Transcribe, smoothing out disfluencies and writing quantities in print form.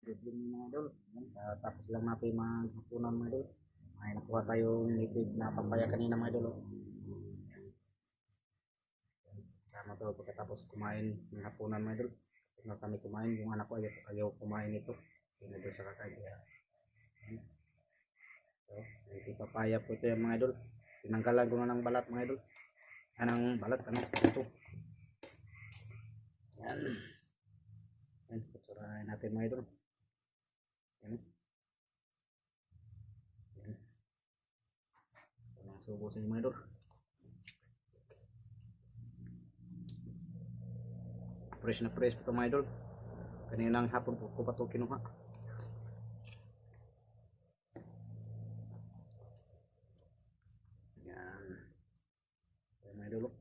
good yun mga idol. Yan, tapos lang natin maghapunan mga idol. May nakuha tayong liquid na papaya kanina mga idol. Tama to pagkatapos kumain ng hapunan mga idol. Na kami kumain, yung anak ko ayaw kumain ito. Hindi doon sa kakain. So, ito papaya po ito yung mga idol. Tinanggalan ko na ng balat mga idol. Anong balat, ano? Ito. Yan. Yan, puturahin natin mga idol. Yan. Yan. Ito na subo sa mga idol. Fresh na fresh ito mga idol. Kaninang hapon ko pa ito kinuha. Yan. Yan mga idol.